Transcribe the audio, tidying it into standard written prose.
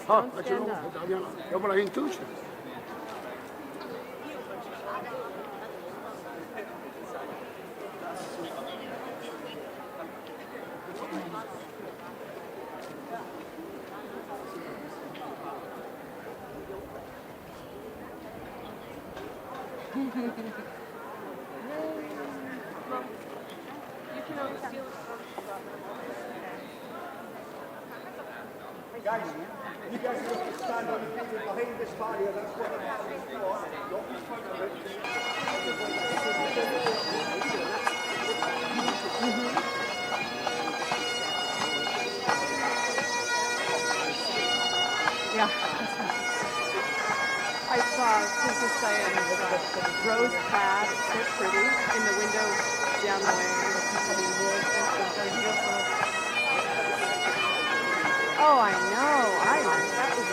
好， Don't 那就 stand 太 up. 大点了，要不然人走起来。Guys, you guys have to stand on your feet behind this barrier. That's what I'm asking for. Not in front of it. Yeah. I saw Princess Diana's rose plaid, so pretty, in the window down the way. Oh, I know. That was